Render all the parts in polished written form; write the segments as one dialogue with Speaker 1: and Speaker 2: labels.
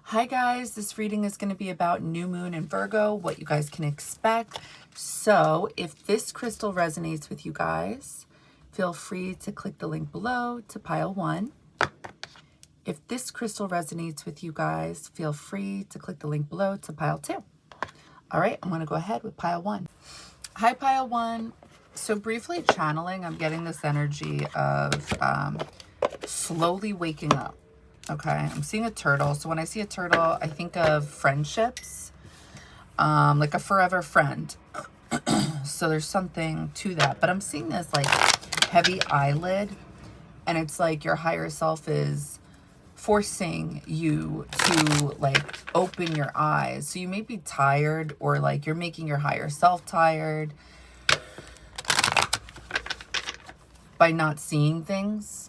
Speaker 1: Hi guys, this reading is going to be about new moon in Virgo, what you guys can expect. So if this crystal resonates with you guys, feel free to click the link below to pile 1. If this crystal resonates with you guys, feel free to click the link below to pile 2. All right, I'm going to go ahead with pile 1. Hi pile 1. So briefly channeling, I'm getting this energy of slowly waking up. Okay, I'm seeing a turtle. So when I see a turtle, I think of friendships, like a forever friend. So there's something to that. But I'm seeing this like heavy eyelid, and it's like your higher self is forcing you to like open your eyes. So you may be tired, or like you're making your higher self tired by not seeing things.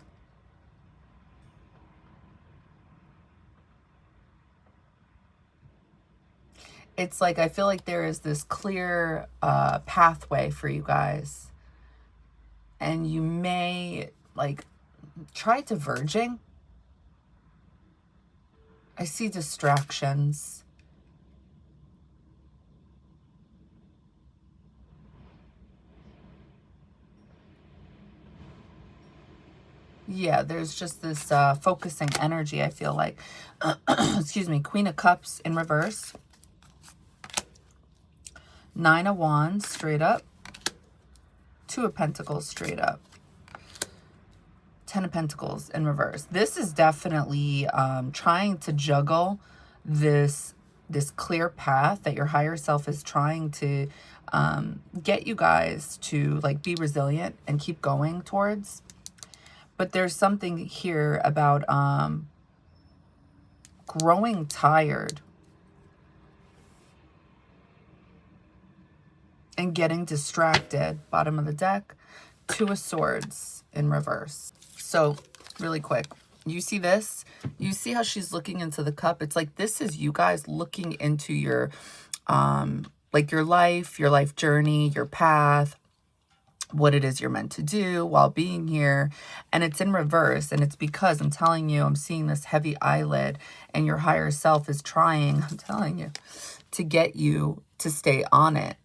Speaker 1: It's like, I feel like there is this clear pathway for you guys. And you may like try diverging. I see distractions. Yeah, there's just this focusing energy, I feel like. Excuse me. Queen of Cups in reverse. 9 of Wands straight up. 2 of Pentacles straight up. 10 of Pentacles in reverse. This is definitely trying to juggle this clear path that your higher self is trying to get you guys to like be resilient and keep going towards. But there's something here about growing tired and getting distracted. Bottom of the deck, 2 of Swords in reverse. So really quick, you see this? You see how she's looking into the cup? It's like this is you guys looking into your like your life journey, your path, what it is you're meant to do while being here. And it's in reverse. And it's because I'm telling you, I'm seeing this heavy eyelid, and your higher self is trying, I'm telling you, to get you to stay on it.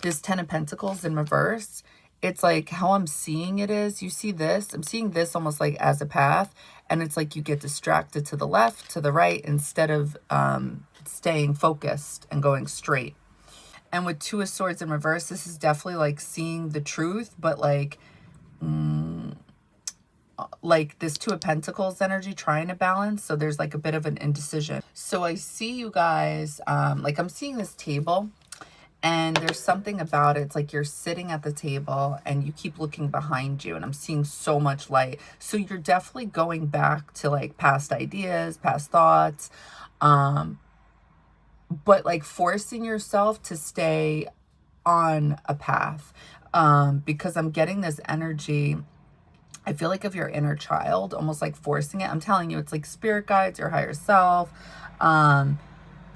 Speaker 1: This 10 of Pentacles in reverse, it's like how I'm seeing it is, you see this? I'm seeing this almost like as a path, and it's like you get distracted to the left, to the right, instead of staying focused and going straight. And with 2 of Swords in reverse, this is definitely like seeing the truth, but like this 2 of Pentacles energy trying to balance. So there's like a bit of an indecision. So I see you guys, like I'm seeing this table, and there's something about it. It's like you're sitting at the table and you keep looking behind you, and I'm seeing so much light. So you're definitely going back to like past ideas, past thoughts, but like forcing yourself to stay on a path, because I'm getting this energy, I feel like, of your inner child, almost like forcing it. I'm telling you, it's like spirit guides, your higher self,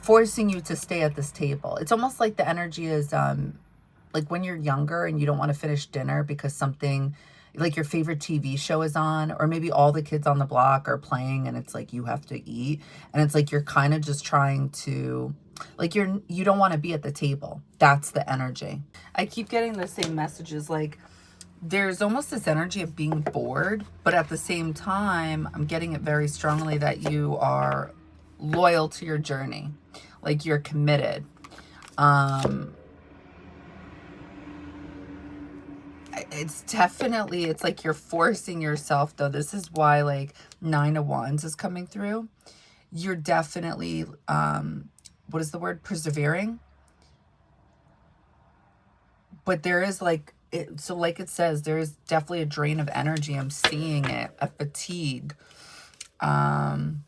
Speaker 1: forcing you to stay at this table. It's almost like the energy is like when you're younger and you don't want to finish dinner because something like your favorite TV show is on, or maybe all the kids on the block are playing and it's like you have to eat, and it's like you're kind of just trying to, like, you don't want to be at the table. That's the energy. I keep getting the same messages, like there's almost this energy of being bored, but at the same time I'm getting it very strongly that you are loyal to your journey, like you're committed. It's definitely, it's like you're forcing yourself though. This is why like 9 of Wands is coming through. You're definitely what is the word, persevering, but there is like it, so like it says, there is definitely a drain of energy. I'm seeing it, a fatigue. I'm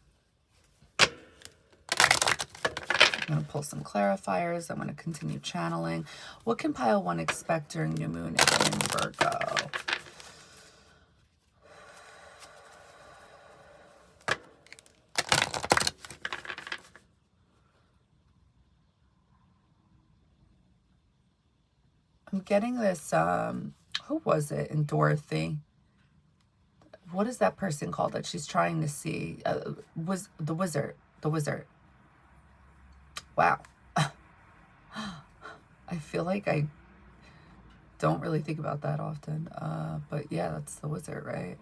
Speaker 1: going to pull some clarifiers. I'm going to continue channeling. What can pile 1 expect during new moon in Virgo? I'm getting this, who was it in Dorothy? what is that person called that she's trying to see? Was the wizard. The wizard. Wow. I feel like I don't really think about that often. But yeah, that's the wizard, right?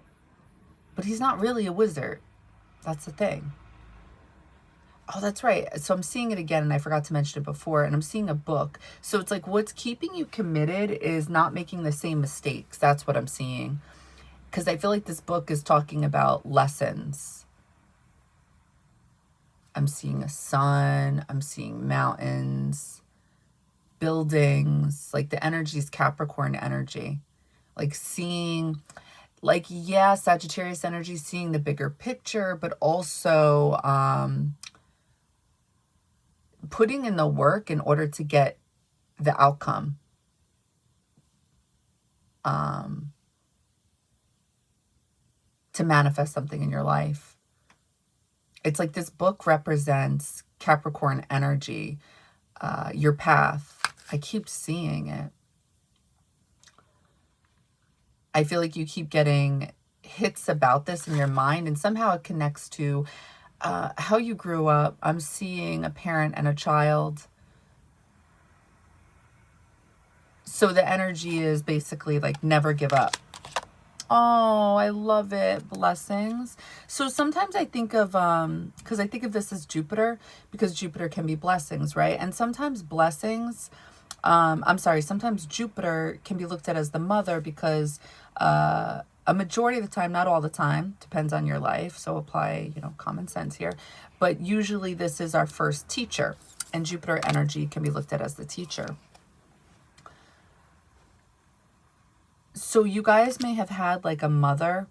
Speaker 1: But he's not really a wizard. That's the thing. Oh, that's right. So I'm seeing it again, and I forgot to mention it before, and I'm seeing a book. So it's like what's keeping you committed is not making the same mistakes. That's what I'm seeing. Because I feel like this book is talking about lessons. I'm seeing a sun. I'm seeing mountains, buildings. Like the energy is Capricorn energy. Like seeing, like, yeah, Sagittarius energy, seeing the bigger picture, but also putting in the work in order to get the outcome. To manifest something in your life. It's like this book represents Capricorn energy, your path. I keep seeing it. I feel like you keep getting hits about this in your mind, and somehow it connects to how you grew up. I'm seeing a parent and a child. So the energy is basically like never give up. Oh, I love it. Blessings. So sometimes I think of, because I think of this as Jupiter, because Jupiter can be blessings, right? And sometimes blessings, sometimes Jupiter can be looked at as the mother because a majority of the time, not all the time, depends on your life. So apply, common sense here. But usually this is our first teacher, and Jupiter energy can be looked at as the teacher. So you guys may have had like a mother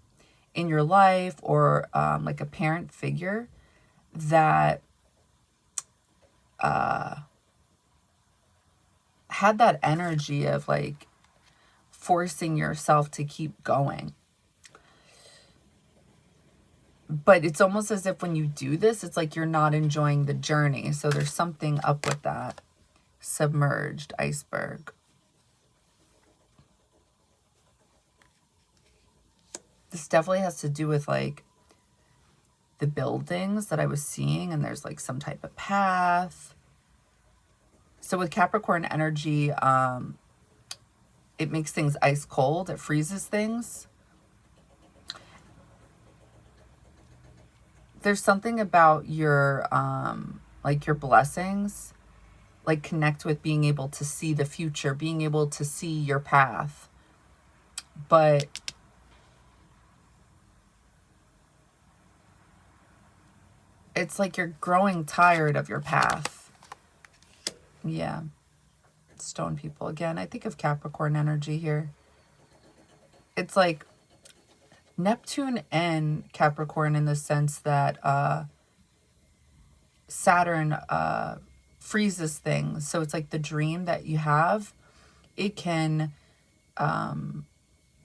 Speaker 1: in your life or like a parent figure that had that energy of like forcing yourself to keep going. But it's almost as if when you do this, it's like you're not enjoying the journey. So there's something up with that. Submerged iceberg. This definitely has to do with like the buildings that I was seeing, and there's like some type of path. So with Capricorn energy, it makes things ice cold. It freezes things. There's something about your, like your blessings, like connect with being able to see the future, being able to see your path. But it's like you're growing tired of your path. Yeah. Stone people. Again, I think of Capricorn energy here. It's like Neptune and Capricorn in the sense that Saturn freezes things. So it's like the dream that you have, it can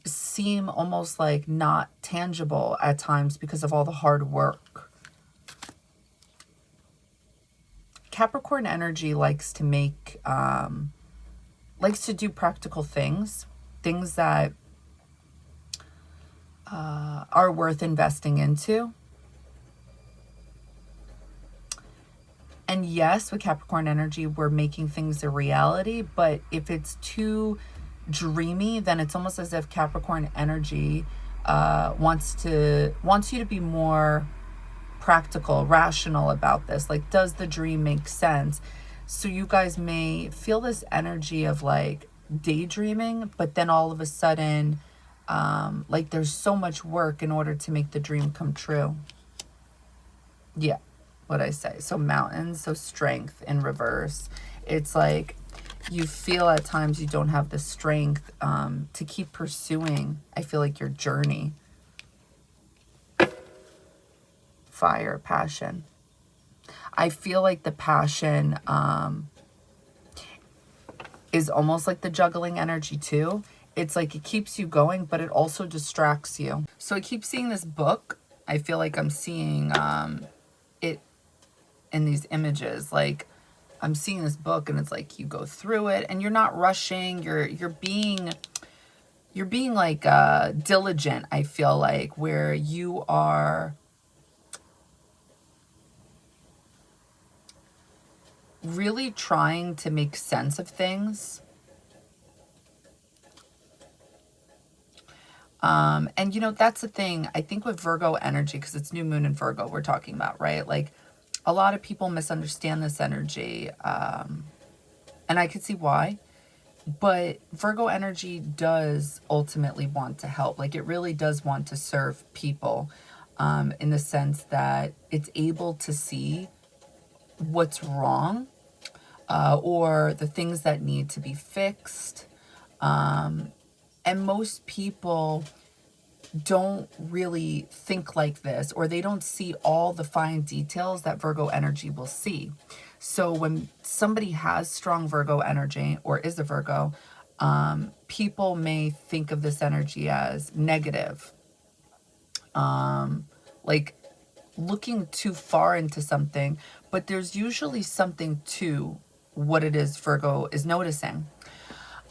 Speaker 1: seem almost like not tangible at times because of all the hard work. Capricorn energy likes to make, likes to do practical things, things that are worth investing into. And yes, with Capricorn energy, we're making things a reality, but if it's too dreamy, then it's almost as if Capricorn energy wants you to be more practical, rational about this. Like, does the dream make sense? So you guys may feel this energy of like daydreaming, but then all of a sudden, like there's so much work in order to make the dream come true. Yeah, what I say. So mountains, so strength in reverse. It's like you feel at times you don't have the strength to keep pursuing, I feel like, your journey. Fire, passion. I feel like the passion is almost like the juggling energy too. It's like it keeps you going, but it also distracts you. So I keep seeing this book. I feel like I'm seeing it in these images. Like I'm seeing this book and it's like you go through it and you're not rushing. You're being you're being like diligent, I feel like, where you are really trying to make sense of things. And you know, that's the thing, I think with Virgo energy, because it's new moon in Virgo we're talking about, right? Like a lot of people misunderstand this energy, and I could see why. But Virgo energy does ultimately want to help. Like it really does want to serve people, in the sense that it's able to see what's wrong, or the things that need to be fixed. And most people don't really think like this, or they don't see all the fine details that Virgo energy will see. So when somebody has strong Virgo energy or is a Virgo, people may think of this energy as negative, like looking too far into something, but there's usually something to what it is Virgo is noticing.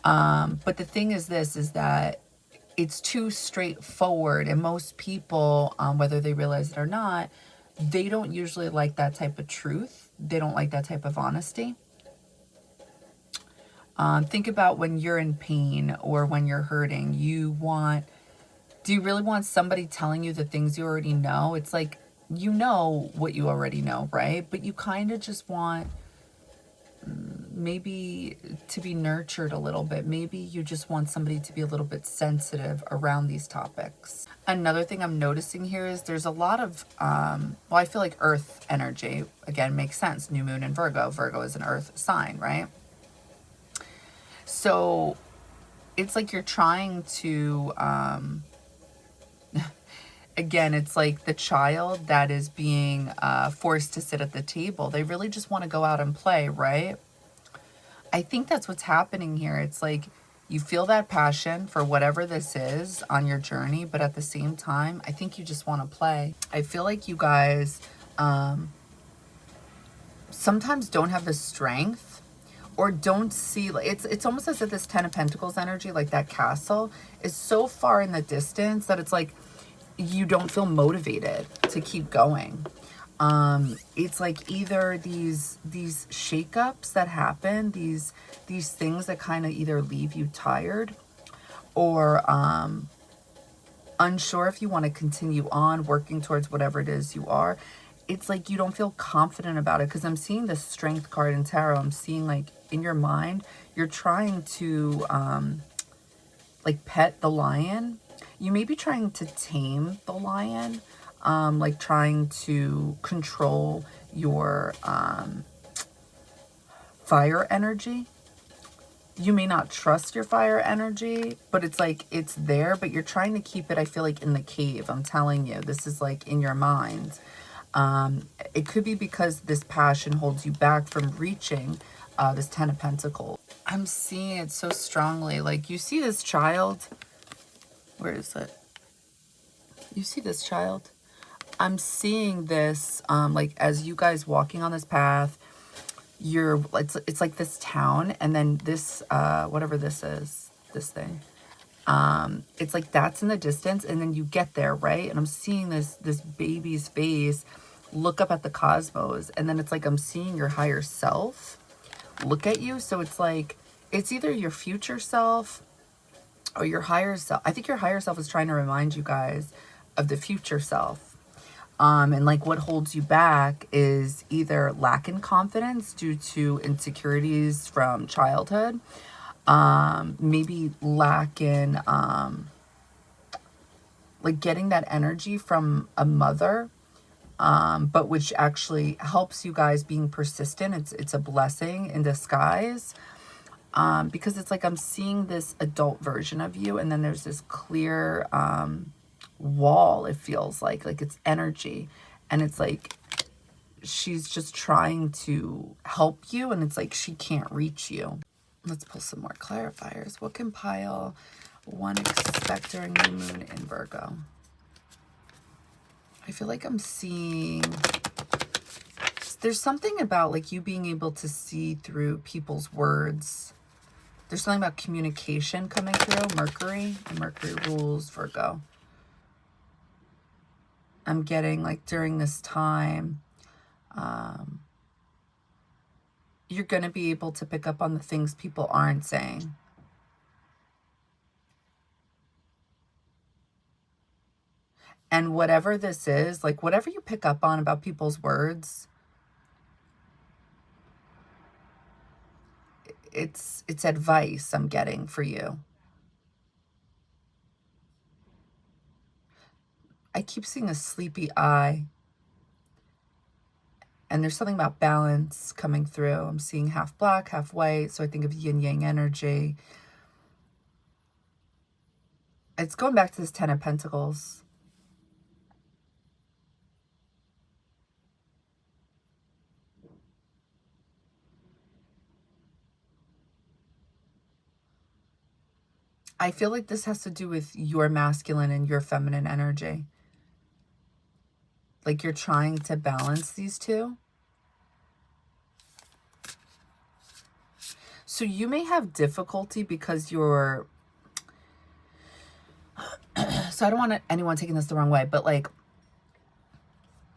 Speaker 1: But the thing is this, is that it's too straightforward, and most people, whether they realize it or not, they don't usually like that type of truth. They don't like that type of honesty. Think about when you're in pain or when you're hurting. Do you really want somebody telling you the things you already know? It's like, you know what you already know, right? But you kind of just want maybe to be nurtured a little bit. Maybe you just want somebody to be a little bit sensitive around these topics. Another thing I'm noticing here is there's a lot of, well, I feel like earth energy, again, makes sense. New moon in Virgo. Virgo is an earth sign, right? So it's like you're trying to, again, it's like the child that is being forced to sit at the table. They really just want to go out and play, right? I think that's what's happening here. It's like you feel that passion for whatever this is on your journey, but at the same time, I think you just want to play. I feel like you guys sometimes don't have the strength, or don't see, like it's almost as if this 10 of Pentacles energy, like that castle, is so far in the distance that it's like you don't feel motivated to keep going. It's like either these shakeups that happen, these things that kind of either leave you tired, or unsure if you want to continue on working towards whatever it is you are. It's like you don't feel confident about it, because I'm seeing the Strength card in tarot. I'm seeing like in your mind, you're trying to like pet the lion. You may be trying to tame the lion, like trying to control your fire energy. You may not trust your fire energy, but it's like it's there, but you're trying to keep it, I feel like, in the cave. I'm telling you, this is like in your mind. It could be because this passion holds you back from reaching this 10 of Pentacles. I'm seeing it so strongly. Like you see this child. Where is it? You see this child? I'm seeing this, like as you guys walking on this path, it's like this town, and then this, whatever this is, this thing, it's like that's in the distance, and then you get there, right? And I'm seeing this baby's face look up at the cosmos, and then it's like I'm seeing your higher self look at you. So it's like it's either your future self or your higher self. I think your higher self is trying to remind you guys of the future self. And like what holds you back is either lack in confidence due to insecurities from childhood, maybe lack in like getting that energy from a mother, but which actually helps you guys being persistent. It's a blessing in disguise, because it's like I'm seeing this adult version of you, and then there's this clear wall. It feels like it's energy, and it's like she's just trying to help you, and it's like she can't reach you. Let's pull some more clarifiers. What can pile one expect during new moon in Virgo? I feel like I'm seeing there's something about like you being able to see through people's words. There's something about communication coming through. Mercury. And Mercury rules Virgo. I'm getting like during this time, you're going to be able to pick up on the things people aren't saying. And whatever this is, like whatever you pick up on about people's words, it's advice I'm getting for you. I keep seeing a sleepy eye. And there's something about balance coming through. I'm seeing half black, half white. So I think of yin-yang energy. It's going back to this 10 of Pentacles. I feel like this has to do with your masculine and your feminine energy. Like you're trying to balance these two. So you may have difficulty because you're... So I don't want anyone taking this the wrong way, but like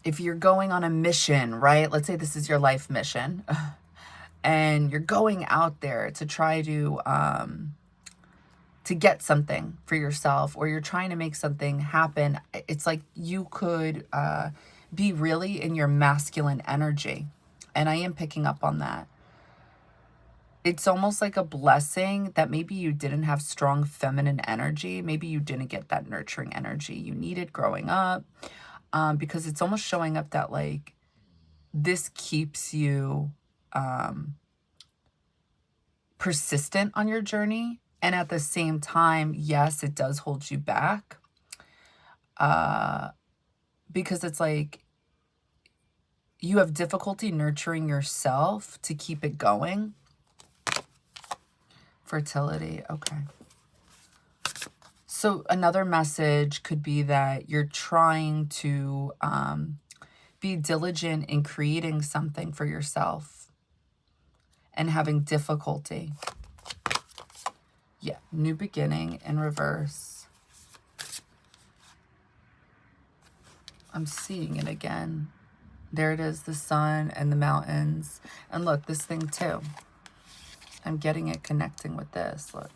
Speaker 1: if you're going on a mission, right? Let's say this is your life mission and you're going out there to try to get something for yourself, or you're trying to make something happen. It's like you could be really in your masculine energy. And I am picking up on that. It's almost like a blessing that maybe you didn't have strong feminine energy. Maybe you didn't get that nurturing energy you needed growing up. Because it's almost showing up that like this keeps you persistent on your journey. And at the same time, yes, it does hold you back. Because it's like you have difficulty nurturing yourself to keep it going. Fertility, okay. So another message could be that you're trying to be diligent in creating something for yourself and having difficulty. Yeah, new beginning in reverse. I'm seeing it again. There it is, the sun and the mountains. And look, this thing too. I'm getting it connecting with this, look.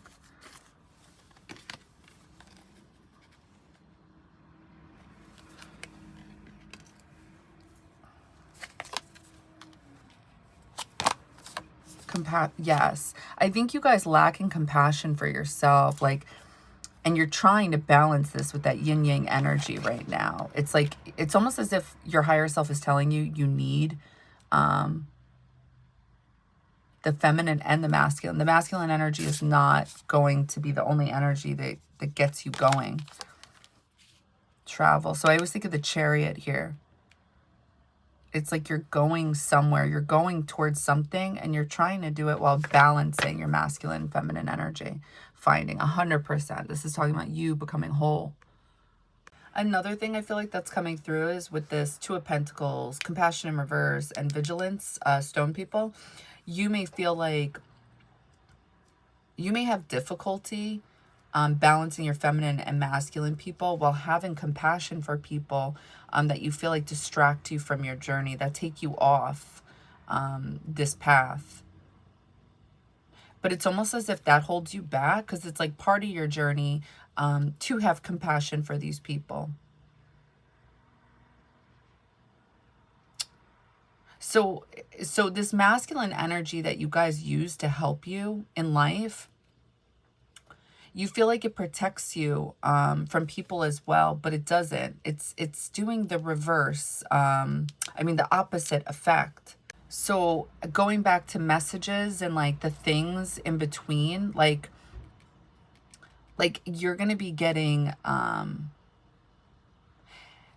Speaker 1: Yes, I think you guys lack in compassion for yourself, like, and you're trying to balance this with that yin yang energy right now. It's like, it's almost as if your higher self is telling you you need the feminine and the masculine. The masculine energy is not going to be the only energy that gets you going. Travel. So I always think of the Chariot here. It's like you're going somewhere. You're going towards something and you're trying to do it while balancing your masculine and feminine energy. Finding 100%. This is talking about you becoming whole. Another thing I feel like that's coming through is with this Two of Pentacles, compassion in reverse, and vigilance, stone people. You may feel like you may have difficulty balancing your feminine and masculine people while having compassion for people that you feel like distract you from your journey, that take you off this path. But it's almost as if that holds you back because it's like part of your journey to have compassion for these people. So this masculine energy that you guys use to help you in life, you feel like it protects you from people as well, but it doesn't. It's doing the reverse. I mean, the opposite effect. So going back to messages and like the things in between, like you're going to be getting,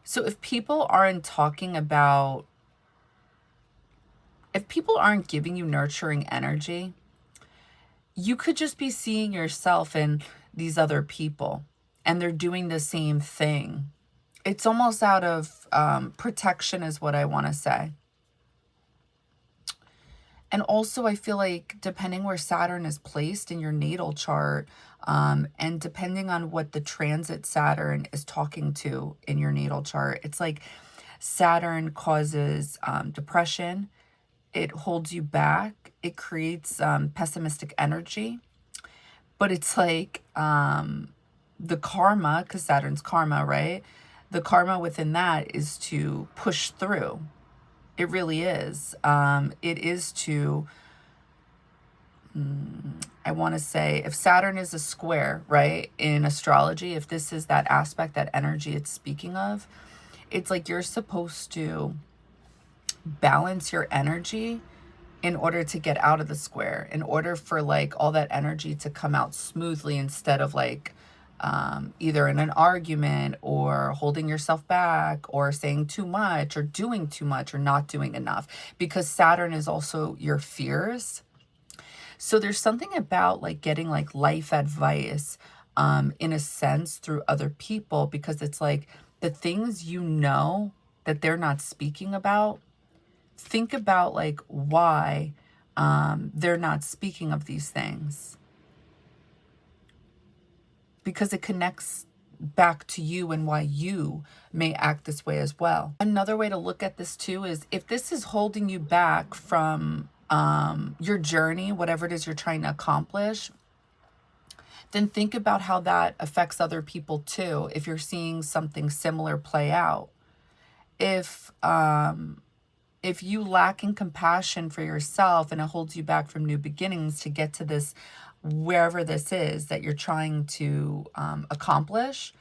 Speaker 1: so if people aren't talking about, if people aren't giving you nurturing energy, you could just be seeing yourself in these other people and they're doing the same thing. It's almost out of protection is what I want to say. And also I feel like depending where Saturn is placed in your natal chart, and depending on what the transit Saturn is talking to in your natal chart, it's like Saturn causes depression. It holds you back. It creates pessimistic energy. But it's like the karma, because Saturn's karma, right? The karma within that is to push through. It really is. It is to, I want to say, if Saturn is a square, right, in astrology, if this is that aspect, that energy it's speaking of, it's like you're supposed to balance your energy in order to get out of the square, in order for like all that energy to come out smoothly instead of like either in an argument or holding yourself back or saying too much or doing too much or not doing enough, because Saturn is also your fears. So there's something about like getting like life advice in a sense through other people, because it's like the things you know that they're not speaking about. Think about like why they're not speaking of these things, because it connects back to you and why you may act this way as well. Another way to look at this too is if this is holding you back from your journey, whatever it is you're trying to accomplish, then think about how that affects other people too. If you're seeing something similar play out, if you lack in compassion for yourself and it holds you back from new beginnings to get to this, wherever this is that you're trying to accomplish,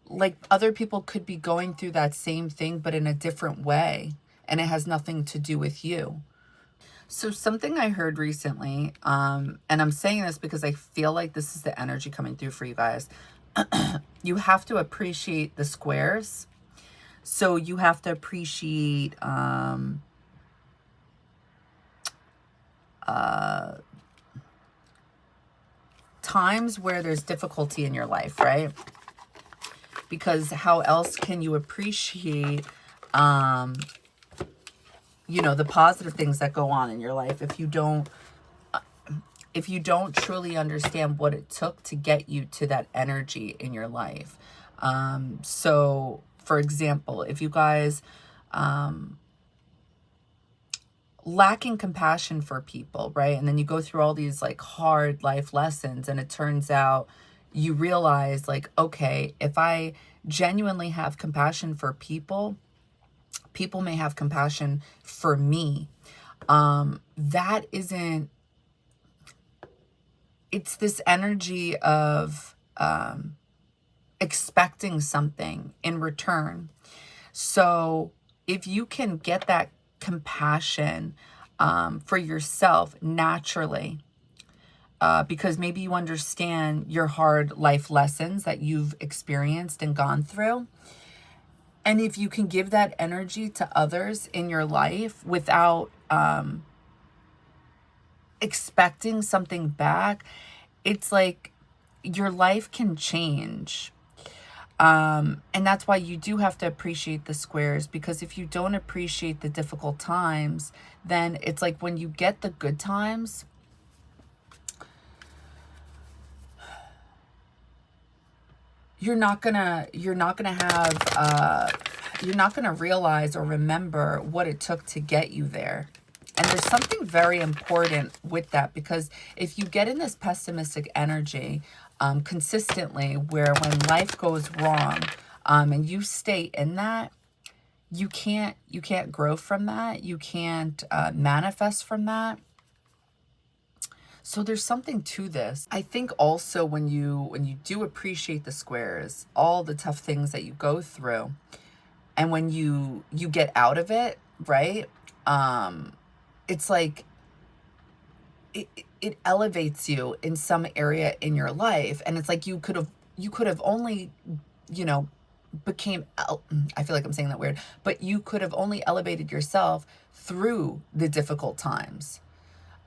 Speaker 1: like other people could be going through that same thing, but in a different way, and it has nothing to do with you. So something I heard recently, and I'm saying this because I feel like this is the energy coming through for you guys. You have to appreciate the squares. So you have to appreciate times where there's difficulty in your life, right? Because how else can you appreciate you know, the positive things that go on in your life if you don't truly understand what it took to get you to that energy in your life. So for example, if you guys lacking compassion for people, right? And then you go through all these like hard life lessons, and it turns out you realize like, okay, if I genuinely have compassion for people, people may have compassion for me. That isn't, it's this energy of expecting something in return. So if you can get that compassion for yourself naturally, because maybe you understand your hard life lessons that you've experienced and gone through, and if you can give that energy to others in your life without expecting something back, it's like your life can change. And that's why you do have to appreciate the squares, because if you don't appreciate the difficult times, then it's like when you get the good times, you're not gonna realize or remember what it took to get you there. And there's something very important with that, because if you get in this pessimistic energy consistently, where when life goes wrong and you stay in that, you can't grow from that. You can't manifest from that. So there's something to this. I think also when you do appreciate the squares, all the tough things that you go through, and when you get out of it, right? It's like it elevates you in some area in your life, and it's like you could have only, you know, I feel like I'm saying that weird, but you could have only elevated yourself through the difficult times.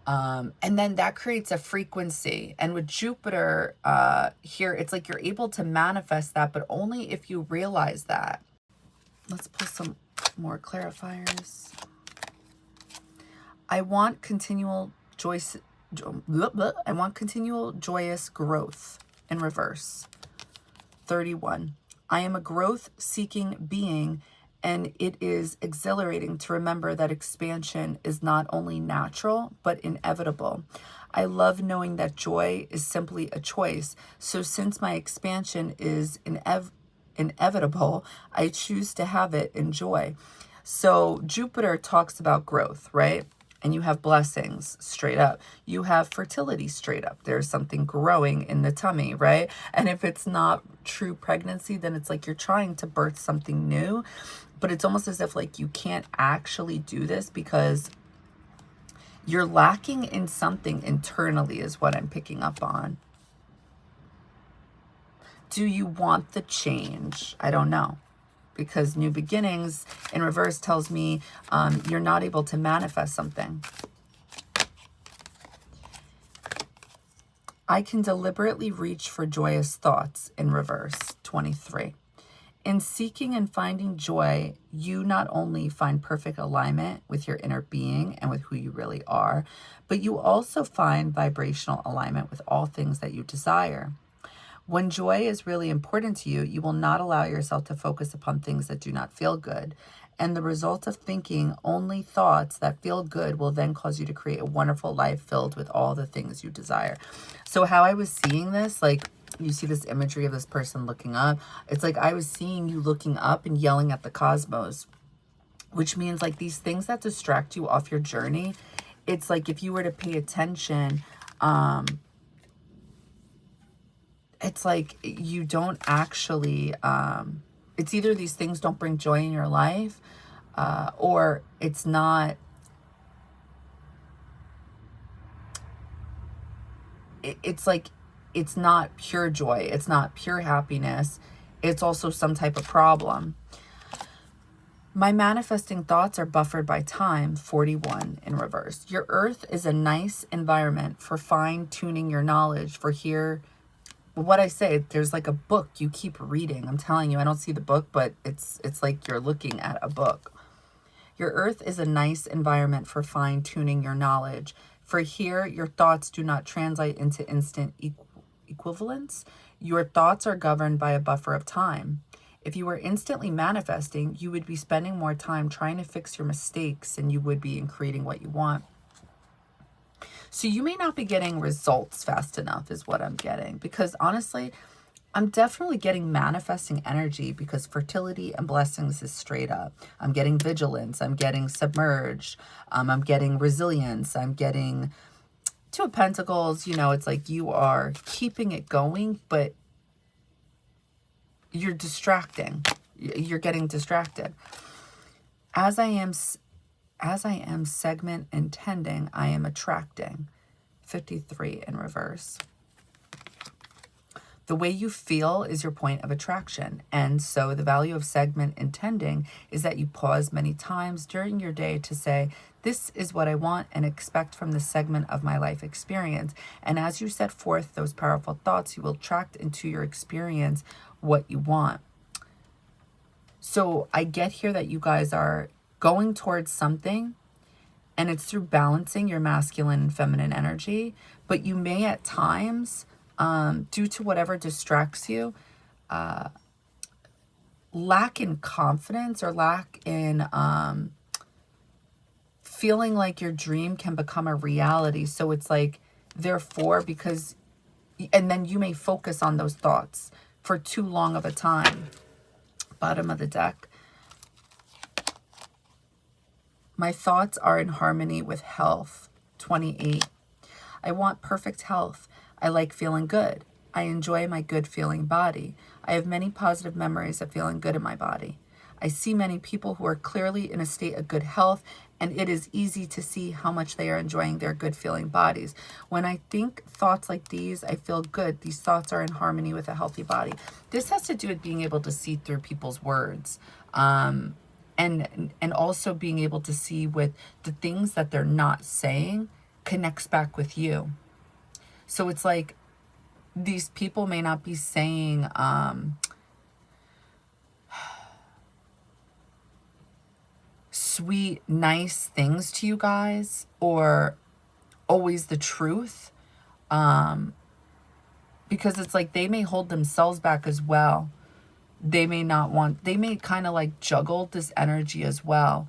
Speaker 1: And then that creates a frequency. And with Jupiter here, it's like you're able to manifest that, but only if you realize that. Let's pull some More clarifiers. I want continual joyous growth in reverse. 31. I am a growth-seeking being, and it is exhilarating to remember that expansion is not only natural, but inevitable. I love knowing that joy is simply a choice. So since my expansion is inevitable, I choose to have it in joy. So Jupiter talks about growth, right? And you have blessings straight up. You have fertility straight up. There's something growing in the tummy, right? And if it's not true pregnancy, then it's like you're trying to birth something new. But it's almost as if like you can't actually do this because you're lacking in something internally is what I'm picking up on. Do you want the change? I don't know. Because new beginnings in reverse tells me you're not able to manifest something. I can deliberately reach for joyous thoughts in reverse, 23. In seeking and finding joy, you not only find perfect alignment with your inner being and with who you really are, but you also find vibrational alignment with all things that you desire. When joy is really important to you, you will not allow yourself to focus upon things that do not feel good. And the result of thinking only thoughts that feel good will then cause you to create a wonderful life filled with all the things you desire. So how I was seeing this, like you see this imagery of this person looking up. It's like I was seeing you looking up and yelling at the cosmos, which means like these things that distract you off your journey. It's like if you were to pay attention, it's like you don't actually, it's either these things don't bring joy in your life, or it's not, it's like, it's not pure joy. It's not pure happiness. It's also some type of problem. My manifesting thoughts are buffered by time, 41 in reverse. Your earth is a nice environment for fine-tuning your knowledge, for here, what I say, there's like a book you keep reading. I'm telling you, I don't see the book, but it's like you're looking at a book. Your earth is a nice environment for fine-tuning your knowledge. For here, your thoughts do not translate into instant equivalence. Your thoughts are governed by a buffer of time. If you were instantly manifesting, you would be spending more time trying to fix your mistakes than you would be in creating what you want. So you may not be getting results fast enough is what I'm getting. Because honestly, I'm definitely getting manifesting energy because fertility and blessings is straight up. I'm getting vigilance. I'm getting submerged. I'm getting resilience. I'm getting Two of Pentacles. You know, it's like you are keeping it going, but you're distracting. You're getting distracted. As I am segment intending, I am attracting. 53 in reverse. The way you feel is your point of attraction. And so the value of segment intending is that you pause many times during your day to say, this is what I want and expect from this segment of my life experience. And as you set forth those powerful thoughts, you will attract into your experience what you want. So I get here that you guys are going towards something, and it's through balancing your masculine and feminine energy. But you may at times, due to whatever distracts you, lack in confidence or lack in feeling like your dream can become a reality. So it's like, therefore, because, and then you may focus on those thoughts for too long of a time. Bottom of the deck. My thoughts are in harmony with health, 28. I want perfect health. I like feeling good. I enjoy my good feeling body. I have many positive memories of feeling good in my body. I see many people who are clearly in a state of good health, and it is easy to see how much they are enjoying their good feeling bodies. When I think thoughts like these, I feel good. These thoughts are in harmony with a healthy body. This has to do with being able to see through people's words. And also being able to see with the things that they're not saying connects back with you. So it's like these people may not be saying, sweet, nice things to you guys, or always the truth. Because it's like they may hold themselves back as well. They may not want, they may kind of like juggle this energy as well.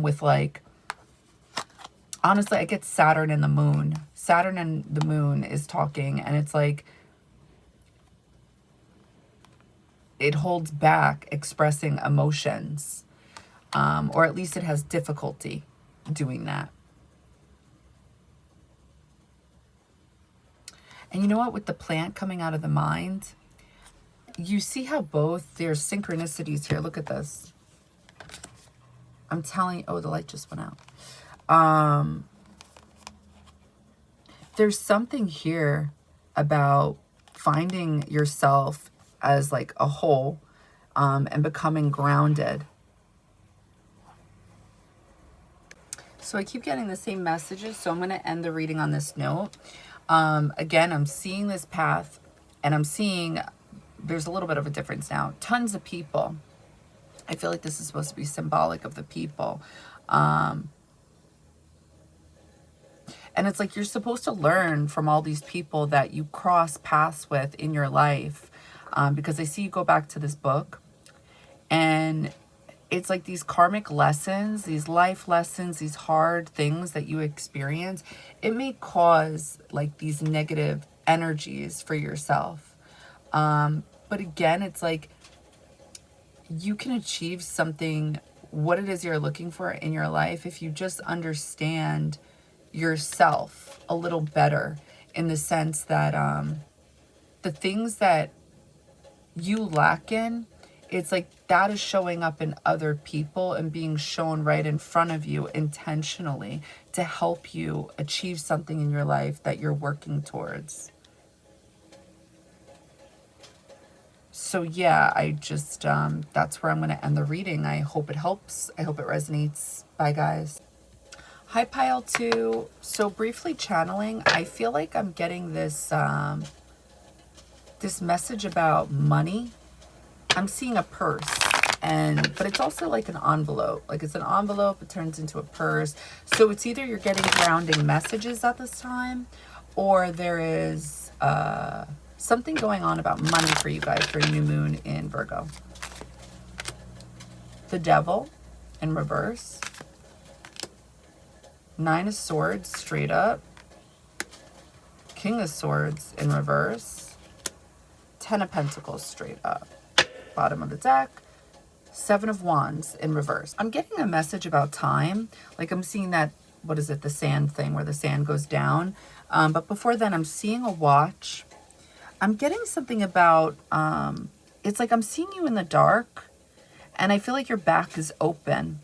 Speaker 1: With like, honestly, I get Saturn and the moon. Saturn and the moon is talking, and it's like, it holds back expressing emotions. Or at least it has difficulty doing that. And you know what? With the plant coming out of the mind, you see how both, there's synchronicities here. Look at this. I'm telling you, oh, the light just went out. There's something here about finding yourself as like a whole, and becoming grounded. So I keep getting the same messages, so I'm going to end the reading on this note. Again, I'm seeing this path, and I'm seeing there's a little bit of a difference now. Tons of people. I feel like this is supposed to be symbolic of the people. And it's like you're supposed to learn from all these people that you cross paths with in your life. Because I see you go back to this book, and it's like these karmic lessons, these life lessons, these hard things that you experience. It may cause like these negative energies for yourself. But again, it's like you can achieve something, what it is you're looking for in your life, if you just understand yourself a little better, in the sense that the things that you lack in, it's like that is showing up in other people and being shown right in front of you intentionally to help you achieve something in your life that you're working towards. So yeah, I just, that's where I'm going to end the reading. I hope it helps. I hope it resonates. Bye, guys. Hi, Pile 2. So briefly channeling, I feel like I'm getting this, this message about money. I'm seeing a purse, but it's also like an envelope. Like it's an envelope, it turns into a purse. So it's either you're getting grounding messages at this time, or there is something going on about money for you guys for new moon in Virgo. The Devil in reverse. 9 of Swords straight up. King of Swords in reverse. 10 of Pentacles straight up. Bottom of the deck. 7 of Wands in reverse. I'm getting a message about time. Like I'm seeing that, what is it, the sand thing where the sand goes down. But before then, I'm seeing a watch. I'm getting something about, it's like I'm seeing you in the dark, and I feel like your back is open.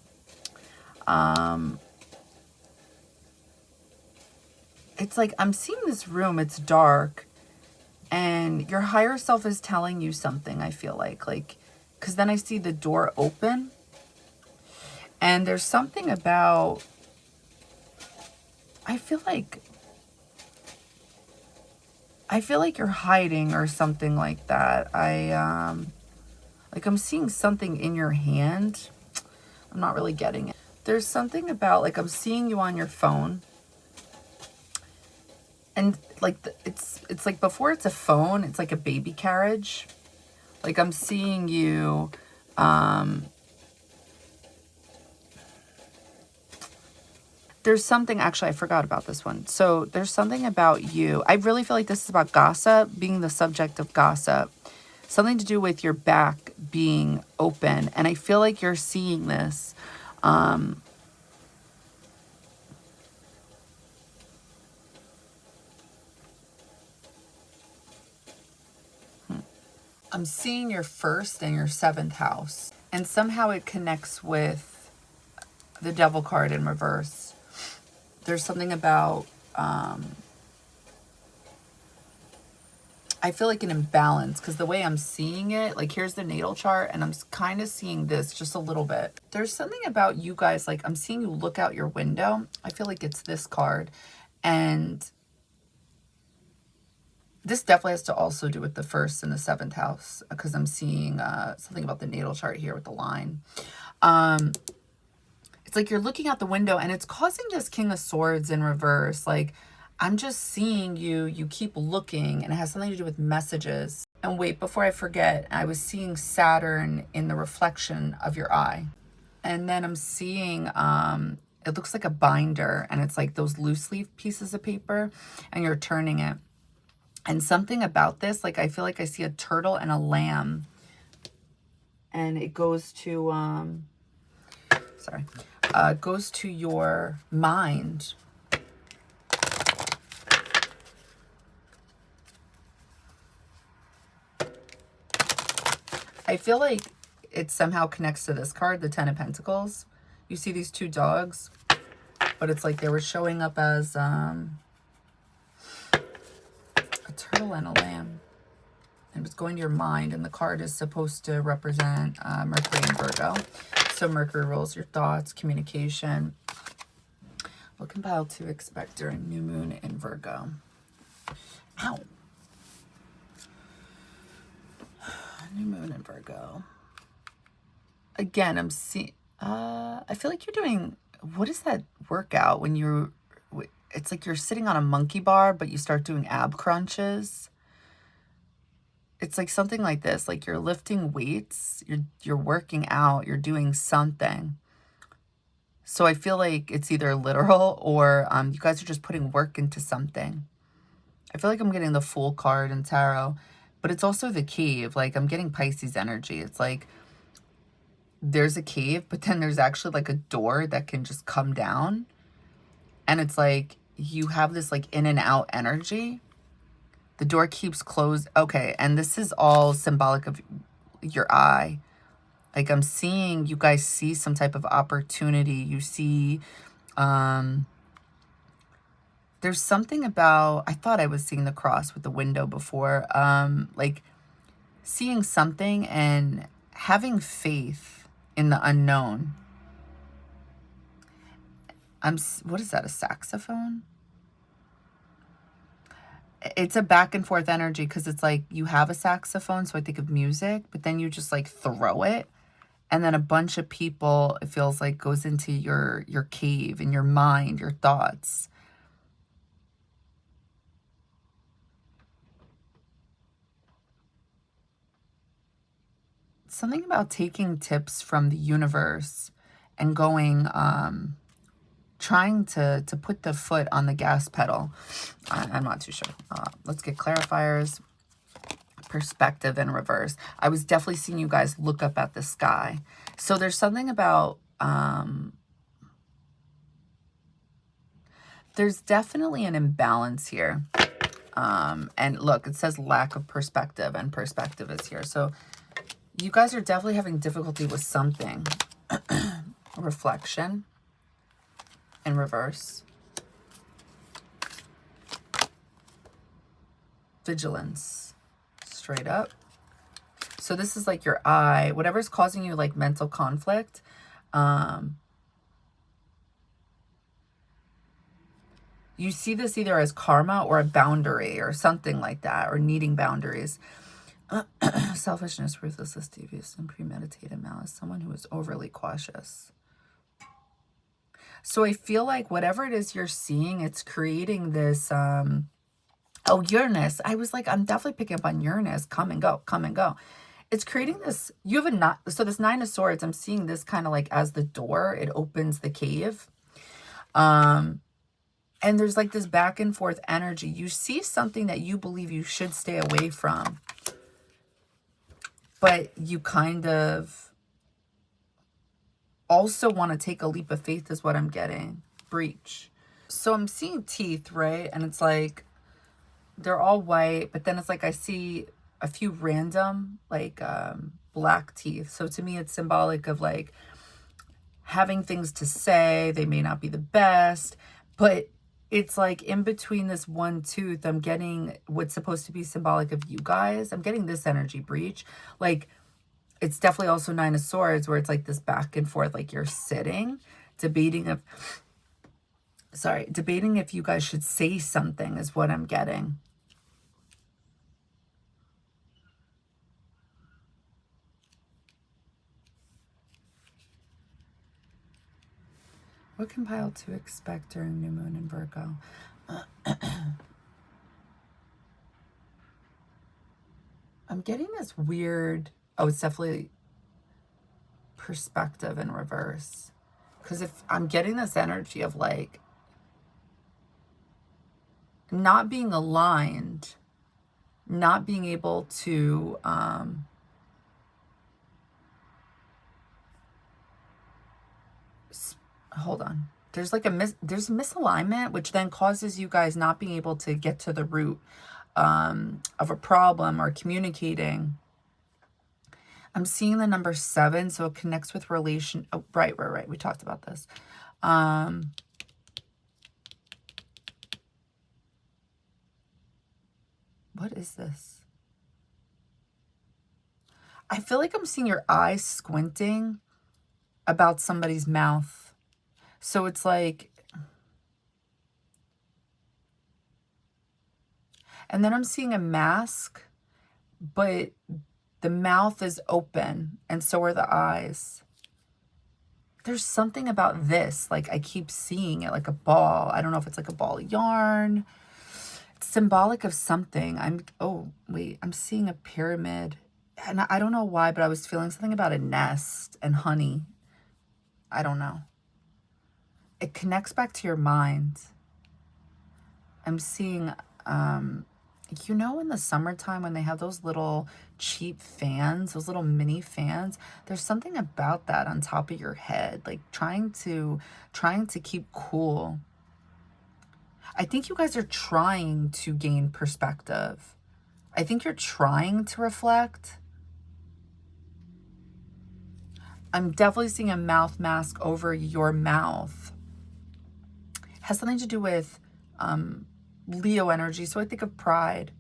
Speaker 1: It's like I'm seeing this room, it's dark, and your higher self is telling you something, I feel like, because then I see the door open, and there's something about, I feel like you're hiding or something like that. Like I'm seeing something in your hand. I'm not really getting it. There's something about, like I'm seeing you on your phone. And like it's like before it's a phone, it's like a baby carriage. Like I'm seeing you, there's something, actually I forgot about this one. So there's something about you. I really feel like this is about gossip, being the subject of gossip. Something to do with your back being open. And I feel like you're seeing this. I'm seeing your 1st and your 7th house. And somehow it connects with the Devil card in reverse. There's something about, I feel like an imbalance, because the way I'm seeing it, like here's the natal chart, and I'm kind of seeing this just a little bit. There's something about you guys, like I'm seeing you look out your window. I feel like it's this card. And this definitely has to also do with the 1st and the 7th house, because I'm seeing something about the natal chart here with the line. it's like you're looking out the window and it's causing this King of Swords in reverse. Like, I'm just seeing you keep looking, and it has something to do with messages. And wait, before I forget, I was seeing Saturn in the reflection of your eye. And then I'm seeing, it looks like a binder, and it's like those loose leaf pieces of paper, and you're turning it. And something about this, like I feel like I see a turtle and a lamb. And it goes to, goes to your mind. I feel like it somehow connects to this card, the Ten of Pentacles. You see these two dogs, but it's like they were showing up as a turtle and a lamb. It was going to your mind, and the card is supposed to represent Mercury and Virgo. So Mercury rules your thoughts, communication. What compile to expect during new moon in Virgo? Ow. New moon in Virgo. Again, I'm seeing, I feel like you're doing, what is that workout when you're, it's like you're sitting on a monkey bar, but you start doing ab crunches. It's like something like this, like you're lifting weights, you're working out, you're doing something. So I feel like it's either literal or you guys are just putting work into something. I feel like I'm getting the Fool card in tarot, but it's also the cave. Like I'm getting Pisces energy. It's like there's a cave, but then there's actually like a door that can just come down. And it's like you have this like in and out energy. The door keeps closed. Okay, and this is all symbolic of your eye. Like I'm seeing you guys see some type of opportunity. You see, there's something about, I thought I was seeing the cross with the window before. Like seeing something and having faith in the unknown. What is that, a saxophone? It's a back and forth energy because it's like you have a saxophone, so I think of music, but then you just like throw it. And then a bunch of people, it feels like, goes into your cave, in your mind, your thoughts. Something about taking tips from the universe and going, trying to put the foot on the gas pedal. I'm not too sure. Let's get clarifiers. Perspective in reverse. I was definitely seeing you guys look up at the sky. So there's something about, there's definitely an imbalance here. And look, it says lack of perspective, and perspective is here. So you guys are definitely having difficulty with something. Reflection in reverse. Vigilance, straight up. So this is like your eye, whatever's causing you like mental conflict. You see this either as karma or a boundary or something like that, or needing boundaries. Selfishness, ruthlessness, devious, and premeditated malice. Someone who is overly cautious. So I feel like whatever it is you're seeing, it's creating this, oh, Uranus. I was like, I'm definitely picking up on Uranus. Come and go, come and go. It's creating this, you have a, so this Nine of Swords, I'm seeing this kind of like as the door, it opens the cave. And there's like this back and forth energy. You see something that you believe you should stay away from, but you kind of also want to take a leap of faith is what I'm getting. Breach. So I'm seeing teeth, right? And it's like, they're all white, but then it's like I see a few random like black teeth. So to me, it's symbolic of like having things to say. They may not be the best, but it's like in between this one tooth, I'm getting what's supposed to be symbolic of you guys. I'm getting this energy, breach. Like, it's definitely also Nine of Swords, where it's like this back and forth, like you're sitting, debating if you guys should say something is what I'm getting. What can pile 2 expect during new moon in Virgo? I'm getting this weird, oh, it's definitely perspective in reverse. Because if I'm getting this energy of like not being aligned, not being able to hold on. There's like there's a misalignment, which then causes you guys not being able to get to the root of a problem or communicating. I'm seeing the number 7, so it connects with relation. Oh, right. We talked about this. What is this? I feel like I'm seeing your eyes squinting about somebody's mouth. So it's like, and then I'm seeing a mask, but the mouth is open and so are the eyes. There's something about this, like I keep seeing it like a ball. I don't know if it's like a ball of yarn. It's symbolic of something. I'm seeing a pyramid. And I don't know why, but I was feeling something about a nest and honey. I don't know. It connects back to your mind. I'm seeing, you know, in the summertime when they have those little cheap fans, those little mini fans, there's something about that on top of your head, like trying to keep cool. I think you guys are trying to gain perspective. I think you're trying to reflect. I'm definitely seeing a mouth mask over your mouth. It has something to do with Leo energy, so I think of pride.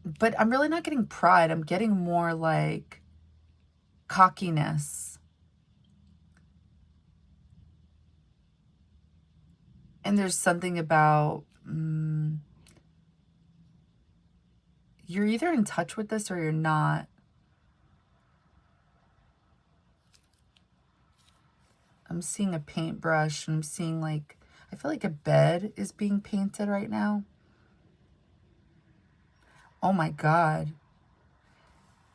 Speaker 1: But I'm really not getting pride. I'm getting more like cockiness. And there's something about you're either in touch with this or you're not. I'm seeing a paintbrush. I'm seeing like, I feel like a bed is being painted right now. Oh my God.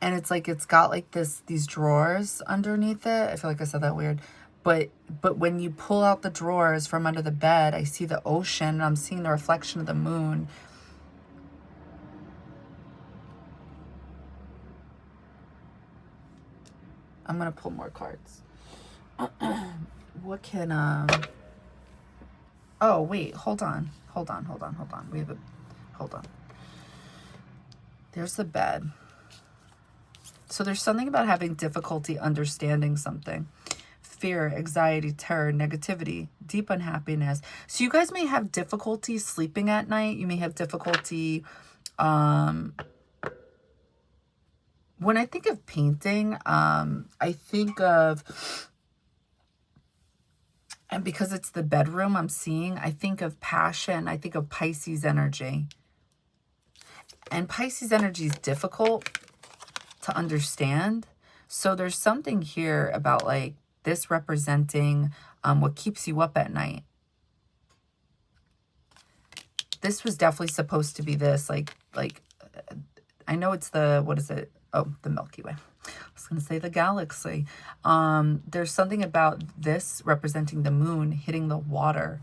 Speaker 1: And it's like, it's got like these drawers underneath it. I feel like I said that weird. But when you pull out the drawers from under the bed, I see the ocean and I'm seeing the reflection of the moon. I'm going to pull more cards. What can, oh, wait, hold on. We have hold on. There's the bed. So there's something about having difficulty understanding something. Fear, anxiety, terror, negativity, deep unhappiness. So you guys may have difficulty sleeping at night. You may have difficulty, when I think of painting, I think of, and because it's the bedroom I'm seeing, I think of passion. I think of Pisces energy. And Pisces energy is difficult to understand. So there's something here about like this representing what keeps you up at night. This was definitely supposed to be this, like I know it's the, what is it? Oh, the Milky Way. I was going to say the galaxy. There's something about this representing the moon hitting the water.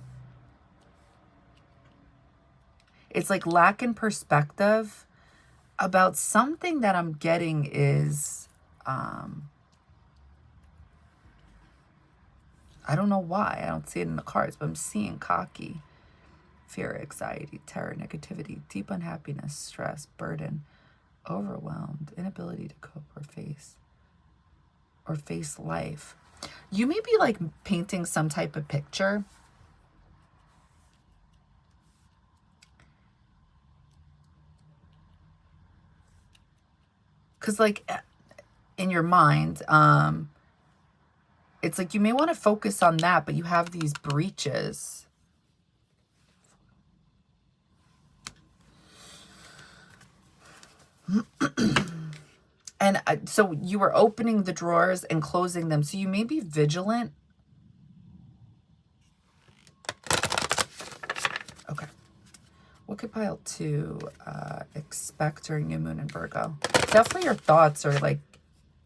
Speaker 1: It's like lack in perspective about something that I'm getting is, I don't know why. I don't see it in the cards, but I'm seeing cocky, fear, anxiety, terror, negativity, deep unhappiness, stress, burden, overwhelmed, inability to cope or face life. You may be like painting some type of picture. Because like in your mind, it's like you may want to focus on that, but you have these breaches. And so you were opening the drawers and closing them. So you may be vigilant What could pile 2 expect during new moon in Virgo? Definitely your thoughts are like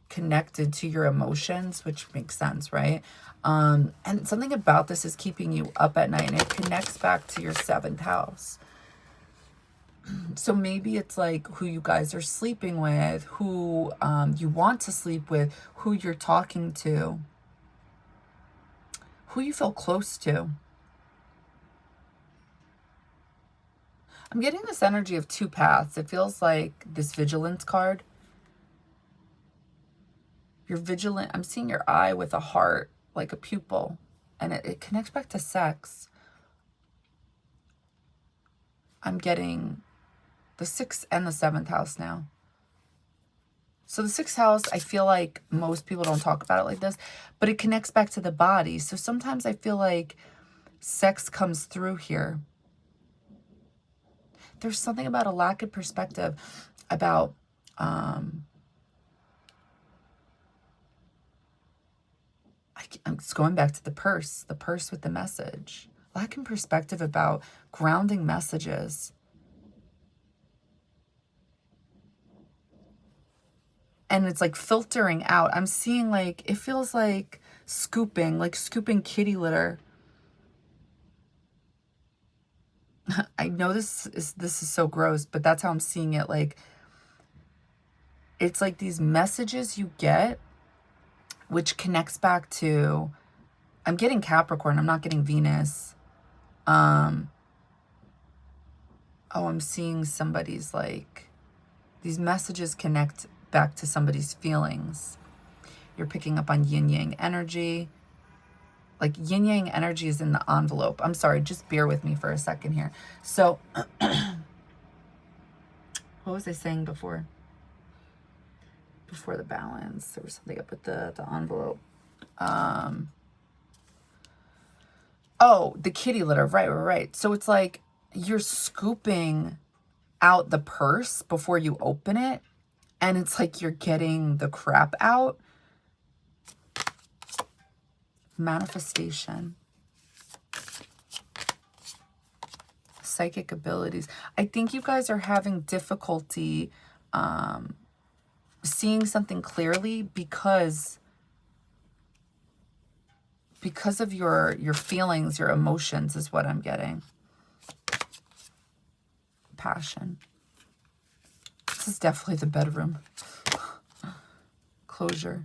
Speaker 1: connected to your emotions, which makes sense, right? And something about this is keeping you up at night, and it connects back to your 7th house. So maybe it's like who you guys are sleeping with, who you want to sleep with, who you're talking to, who you feel close to. I'm getting this energy of 2 paths. It feels like this vigilance card. You're vigilant. I'm seeing your eye with a heart, like a pupil, and it connects back to sex. I'm getting the 6th and the 7th house now. So the 6th house, I feel like most people don't talk about it like this, but it connects back to the body. So sometimes I feel like sex comes through here. There's something about a lack of perspective, about it's going back to the purse with the message. Lack of perspective about grounding messages. And it's like filtering out. I'm seeing like, it feels like scooping kitty litter. I know this is so gross, but that's how I'm seeing it. Like, it's like these messages you get, which connects back to, I'm getting Capricorn, I'm not getting Venus. Oh, I'm seeing somebody's like, these messages connect back to somebody's feelings. You're picking up on yin-yang energy. Like yin-yang energy is in the envelope. I'm sorry, just bear with me for a second here. So, what was I saying before? Before the balance, there was something up with the envelope. Oh, the kitty litter, right. So it's like you're scooping out the purse before you open it, and it's like you're getting the crap out. Manifestation. Psychic abilities. I think you guys are having difficulty seeing something clearly because of your feelings, your emotions is what I'm getting. Passion. This is definitely the bedroom. Closure.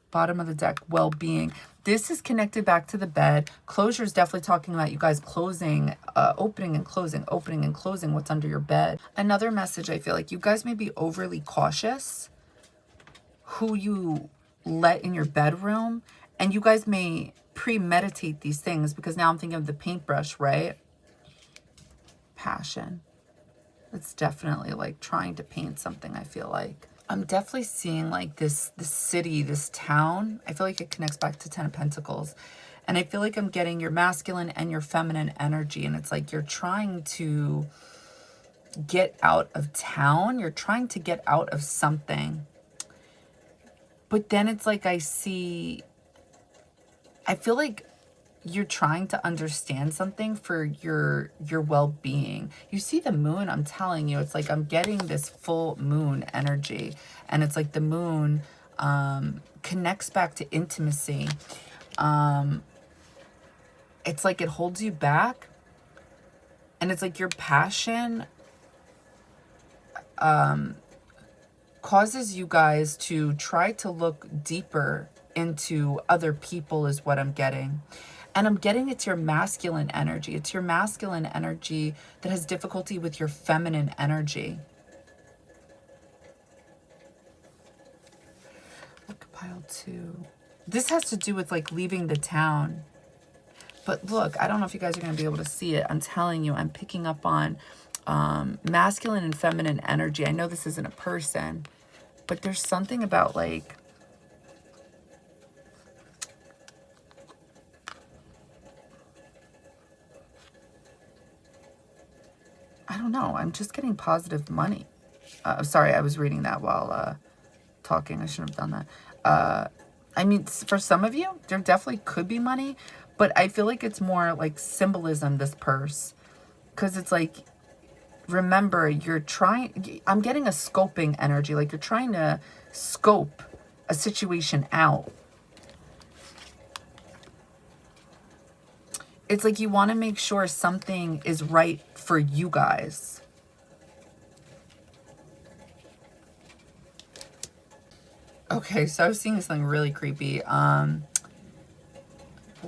Speaker 1: Bottom of the deck, well-being. This is connected back to the bed. Closure is definitely talking about you guys closing, opening and closing what's under your bed. Another message, I feel like you guys may be overly cautious who you let in your bedroom, and you guys may premeditate these things, because now I'm thinking of the paintbrush, right? Passion. It's definitely like trying to paint something, I feel like. I'm definitely seeing like this city, this town. I feel like it connects back to 10 of Pentacles. And I feel like I'm getting your masculine and your feminine energy. And it's like you're trying to get out of town. You're trying to get out of something. But then it's like I feel like you're trying to understand something for your well-being. You see the moon, I'm telling you, it's like I'm getting this full moon energy, and it's like the moon connects back to intimacy. It's like it holds you back, and it's like your passion causes you guys to try to look deeper into other people is what I'm getting. And I'm getting it's your masculine energy. It's your masculine energy that has difficulty with your feminine energy. Look, pile 2. This has to do with like leaving the town. But look, I don't know if you guys are going to be able to see it. I'm telling you, I'm picking up on masculine and feminine energy. I know this isn't a person, but there's something about like, I don't know. I'm just getting positive money. Sorry, I was reading that while talking. I shouldn't have done that. I mean, for some of you, there definitely could be money, but I feel like it's more like symbolism, this purse. Because it's like, remember, you're trying, I'm getting a scoping energy, like you're trying to scope a situation out. It's like you want to make sure something is right for you guys. Okay, so I was seeing something really creepy.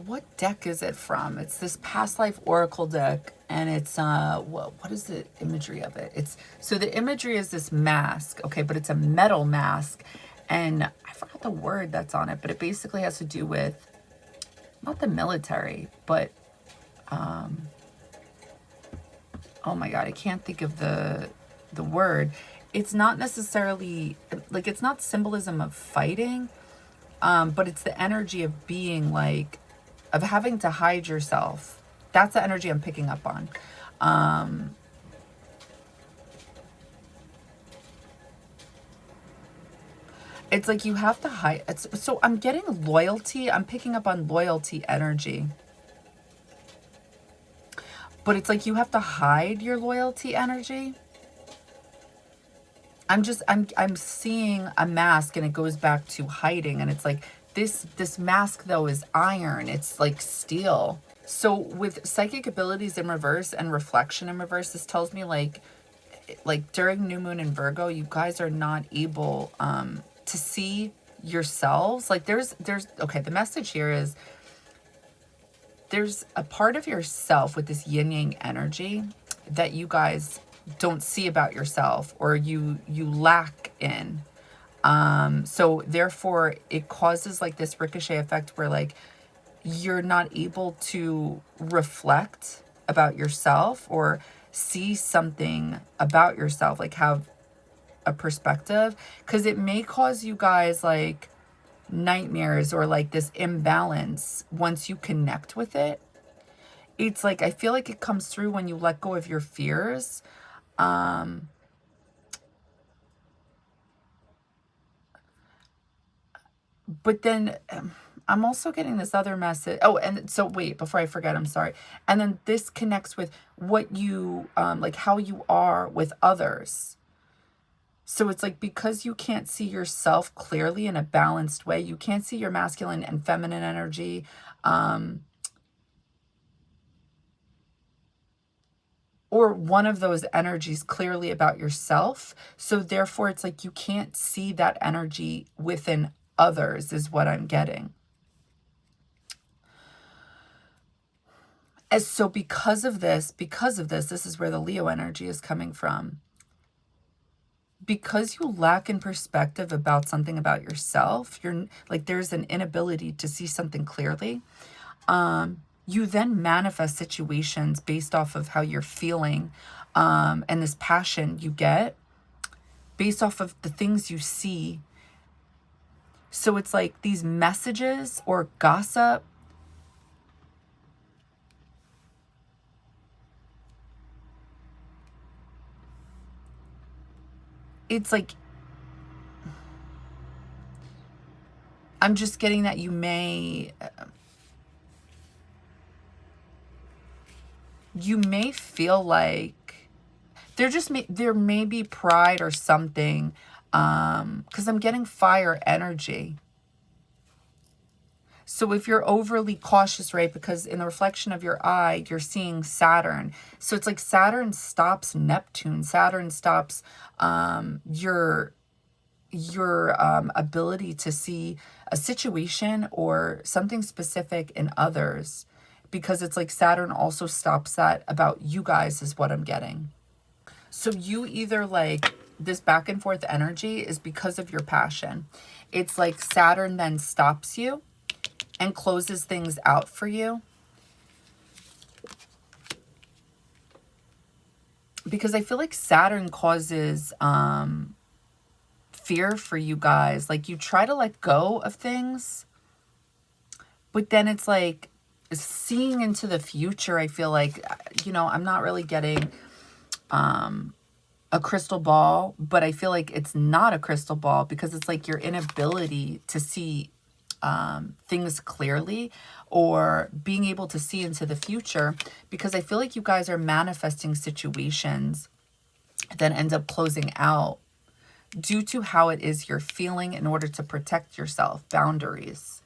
Speaker 1: What deck is it from? It's this past life oracle deck, and it's what is the imagery of it? It's, so the imagery is this mask, okay, but it's a metal mask, and I forgot the word that's on it, but it basically has to do with not the military, but oh my god, I can't think of the word. It's not necessarily like, it's not symbolism of fighting, but it's the energy of being like, of having to hide yourself. That's the energy I'm picking up on. It's like you have to hide. So I'm getting loyalty. I'm picking up on loyalty energy. But it's like you have to hide your loyalty energy. I'm seeing a mask, and it goes back to hiding, and it's like this mask though is iron. It's like steel. So with psychic abilities in reverse and reflection in reverse, this tells me like during new moon in Virgo, you guys are not able to see yourselves. Like there's okay, the message here is there's a part of yourself with this yin yang energy that you guys don't see about yourself, or you lack in. So therefore it causes like this ricochet effect where like you're not able to reflect about yourself or see something about yourself, like have a perspective, because it may cause you guys like nightmares or like this imbalance once you connect with it. It's like, I feel like it comes through when you let go of your fears. But then I'm also getting this other message. Oh, and so wait, before I forget, I'm sorry. And then this connects with what you, like how you are with others. So it's like, because you can't see yourself clearly in a balanced way, you can't see your masculine and feminine energy, or one of those energies clearly about yourself. So therefore it's like you can't see that energy within others is what I'm getting. As so because of this, this is where the Leo energy is coming from. Because you lack in perspective about something about yourself, you're like, there's an inability to see something clearly. You then manifest situations based off of how you're feeling, and this passion you get based off of the things you see. So it's like these messages or gossip, it's like, I'm just getting that you may feel like there may be pride or something, because I'm getting fire energy. So if you're overly cautious, right, because in the reflection of your eye, you're seeing Saturn. So it's like Saturn stops Neptune. Saturn stops your ability to see a situation or something specific in others, because it's like Saturn also stops that about you guys is what I'm getting. So you either like this back and forth energy is because of your passion. It's like Saturn then stops you and closes things out for you. Because I feel like Saturn causes fear for you guys. Like you try to let go of things, but then it's like seeing into the future. I feel like, you know, I'm not really getting a crystal ball, but I feel like it's not a crystal ball, because it's like your inability to see things clearly, or being able to see into the future, because I feel like you guys are manifesting situations that end up closing out due to how it is you're feeling in order to protect yourself, boundaries.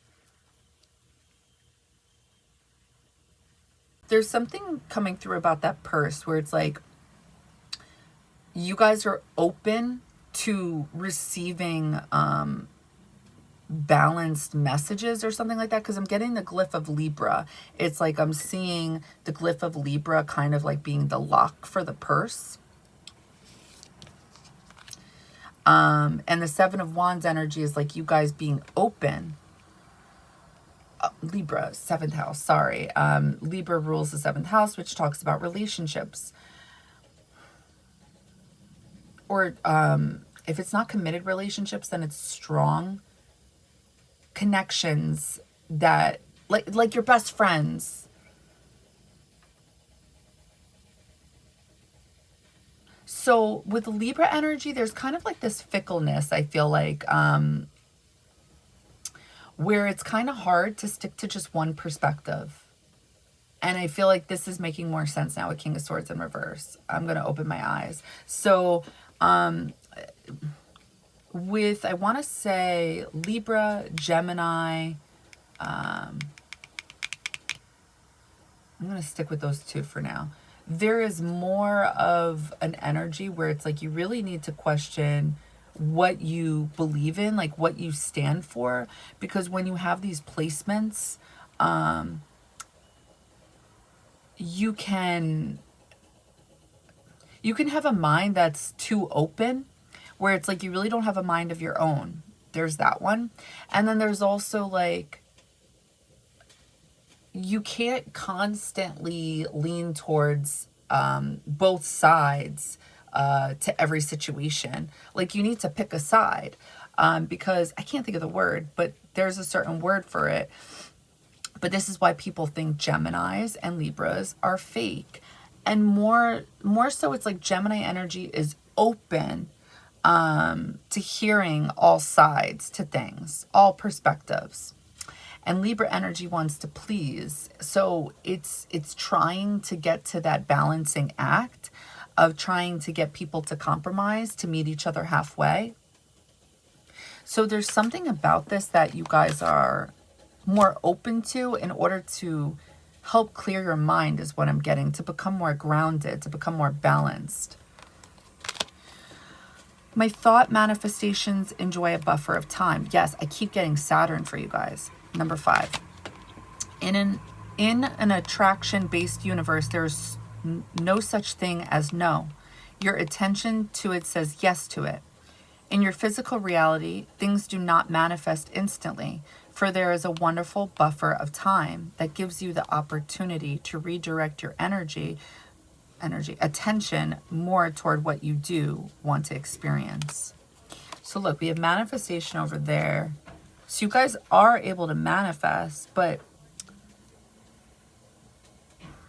Speaker 1: There's something coming through about that purse where it's like you guys are open to receiving balanced messages or something like that, because I'm getting the glyph of Libra. It's like I'm seeing the glyph of Libra kind of like being the lock for the purse. And the Seven of Wands energy is like you guys being open. Libra, 7th house, sorry. Libra rules the 7th house, which talks about relationships. Or if it's not committed relationships, then it's strong connections that, like your best friends. So with Libra energy, there's kind of like this fickleness, I feel like, where it's kind of hard to stick to just one perspective. And I feel like this is making more sense now with King of Swords in reverse. I'm going to open my eyes. So with, I want to say Libra, Gemini, I'm going to stick with those two for now. There is more of an energy where it's like you really need to question what you believe in, like what you stand for, because when you have these placements, you can have a mind that's too open, where it's like you really don't have a mind of your own. There's that one. And then there's also like you can't constantly lean towards both sides to every situation. Like you need to pick a side, because I can't think of the word, but there's a certain word for it. But this is why people think Geminis and Libras are fake. And more so, it's like Gemini energy is open to hearing all sides to things, all perspectives. And Libra energy wants to please. So it's trying to get to that balancing act of trying to get people to compromise, to meet each other halfway. So there's something about this that you guys are more open to in order to help clear your mind, is what I'm getting, to become more grounded, to become more balanced. My thought manifestations enjoy a buffer of time. Yes, I keep getting Saturn for you guys. Number 5. In an attraction-based universe, there's no such thing as no. Your attention to it says yes to it. In your physical reality, things do not manifest instantly, for there is a wonderful buffer of time that gives you the opportunity to redirect your attention more toward what you do want to experience. So look, we have manifestation over there. So you guys are able to manifest, but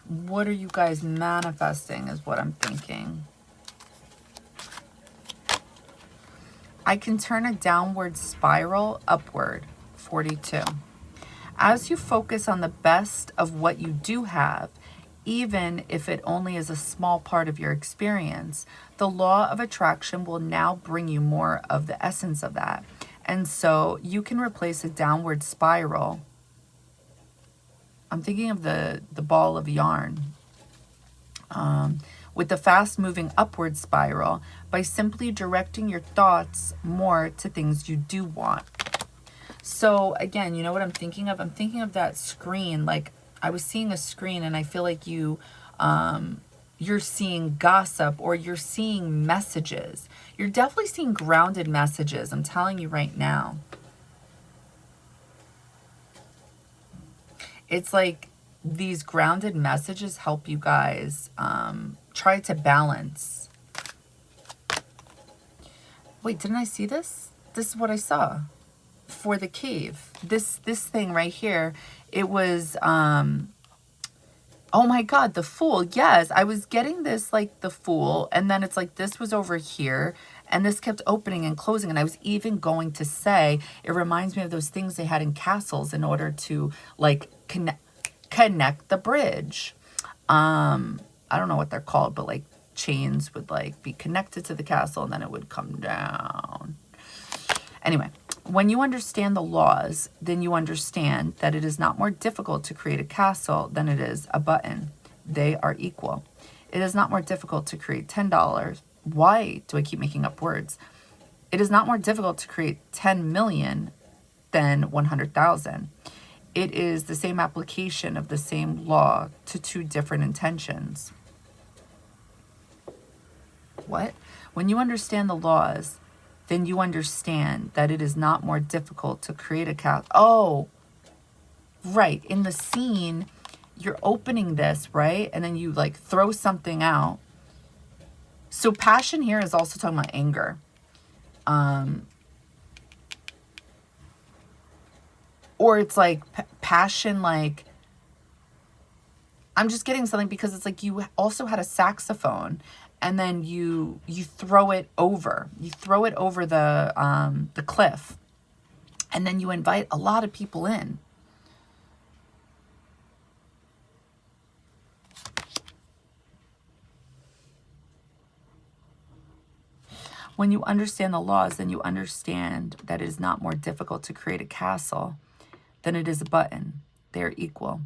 Speaker 1: what are you guys manifesting is what I'm thinking. I can turn a downward spiral upward, 42. As you focus on the best of what you do have, even if it only is a small part of your experience, the law of attraction will now bring you more of the essence of that. And so you can replace a downward spiral. I'm thinking of the ball of yarn. With the fast-moving upward spiral by simply directing your thoughts more to things you do want. So again, you know what I'm thinking of? I'm thinking of that screen. Like I was seeing a screen, and I feel like you're seeing gossip, or you're seeing messages. You're definitely seeing grounded messages. I'm telling you right now. It's like these grounded messages help you guys try to balance. Wait, didn't I see this? This is what I saw for the cave. This thing right here, it was, oh my God, the Fool. Yes, I was getting this like the Fool, and then it's like this was over here, And this kept opening and closing. And I was even going to say, it reminds me of those things they had in castles in order to like connect the bridge. I don't know what they're called, but like chains would like be connected to the castle and then it would come down. Anyway, when you understand the laws, then you understand that it is not more difficult to create a castle than it is a button. They are equal. It is not more difficult to create $10. Why do I keep making up words? It is not more difficult to create 10 million than 100,000. It is the same application of the same law to two different intentions. What? When you understand the laws, then you understand that it is not more difficult to create a castle. Oh, right. In the scene, you're opening this, right? And then you like throw something out. So passion here is also talking about anger. Or it's like passion, like, I'm just getting something because it's like you also had a saxophone and then you throw it over. You throw it over the cliff. And then you invite a lot of people in. When you understand the laws, then you understand that it is not more difficult to create a castle than it is a button. They are equal.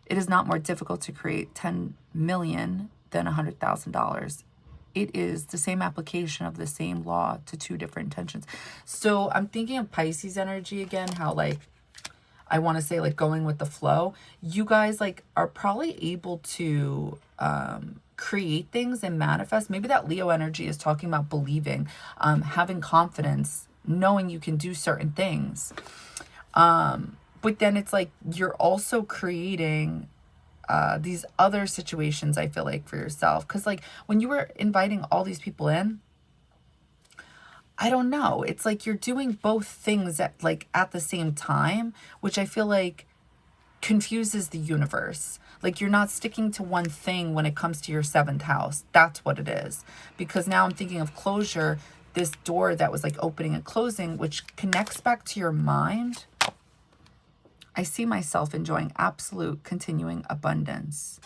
Speaker 1: It is not more difficult to create 10 million than $100,000. It is the same application of the same law to two different intentions. So I'm thinking of Pisces energy again, how like, I want to say like going with the flow. You guys like are probably able to create things and manifest. Maybe that Leo energy is talking about believing, having confidence, knowing you can do certain things. But then it's like you're also creating these other situations, I feel like, for yourself. Because like when you were inviting all these people in, I don't know. It's like you're doing both things at the same time, which I feel like confuses the universe. Like you're not sticking to one thing when it comes to your 7th house. That's what it is. Because now I'm thinking of closure, this door that was like opening and closing, which connects back to your mind. I see myself enjoying absolute continuing abundance.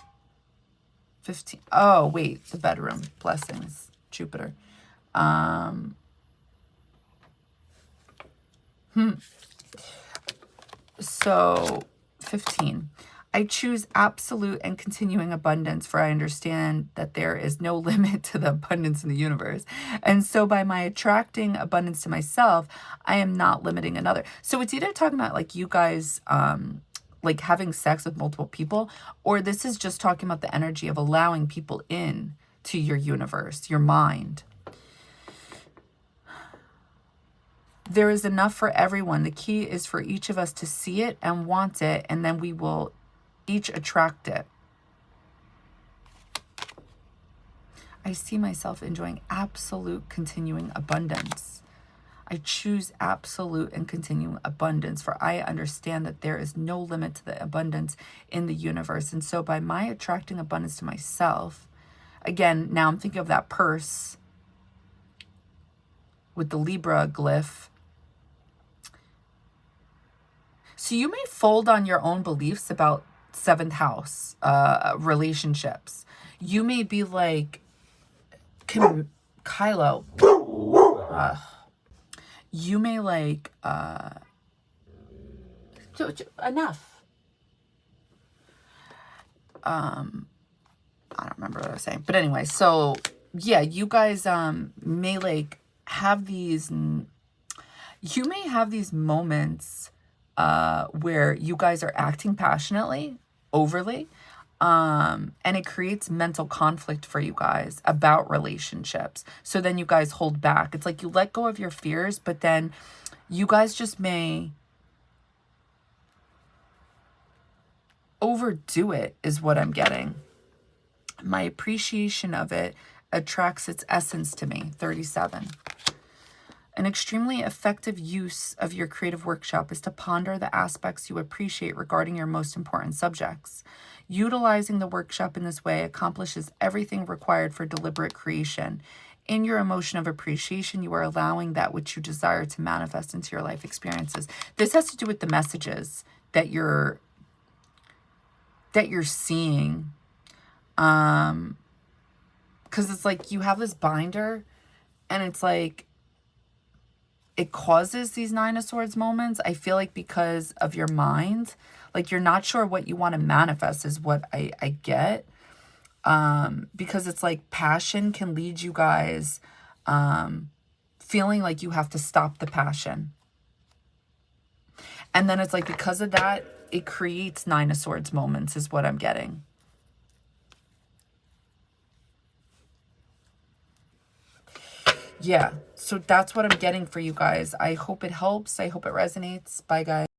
Speaker 1: 15. Oh, wait, the bedroom. Blessings. Jupiter. So 15. I choose absolute and continuing abundance, for I understand that there is no limit to the abundance in the universe. And so by my attracting abundance to myself, I am not limiting another. So it's either talking about like you guys like having sex with multiple people, or this is just talking about the energy of allowing people in to your universe, your mind. There is enough for everyone. The key is for each of us to see it and want it, and then we will each attract it. I see myself enjoying absolute continuing abundance. I choose absolute and continuing abundance, for I understand that there is no limit to the abundance in the universe. And so by my attracting abundance to myself, again, now I'm thinking of that purse with the Libra glyph. So you may fold on your own beliefs about 7th house relationships. You may be like, Kylo, you may like, enough. I don't remember what I was saying. But anyway, so yeah, you guys may like have these, you may have these moments where you guys are acting passionately, overly, and it creates mental conflict for you guys about relationships. So then you guys hold back. It's like you let go of your fears, but then you guys just may overdo it, is what I'm getting. My appreciation of it attracts its essence to me. 37. An extremely effective use of your creative workshop is to ponder the aspects you appreciate regarding your most important subjects. Utilizing the workshop in this way accomplishes everything required for deliberate creation. In your emotion of appreciation, you are allowing that which you desire to manifest into your life experiences. This has to do with the messages that you're seeing. Because it's like you have this binder, and it's like it causes these Nine of Swords moments. I feel like because of your mind, like you're not sure what you want to manifest is what I get. Because it's like passion can lead you guys feeling like you have to stop the passion. And then it's like because of that, it creates Nine of Swords moments is what I'm getting. Yeah, so that's what I'm getting for you guys. I hope it helps. I hope it resonates. Bye, guys.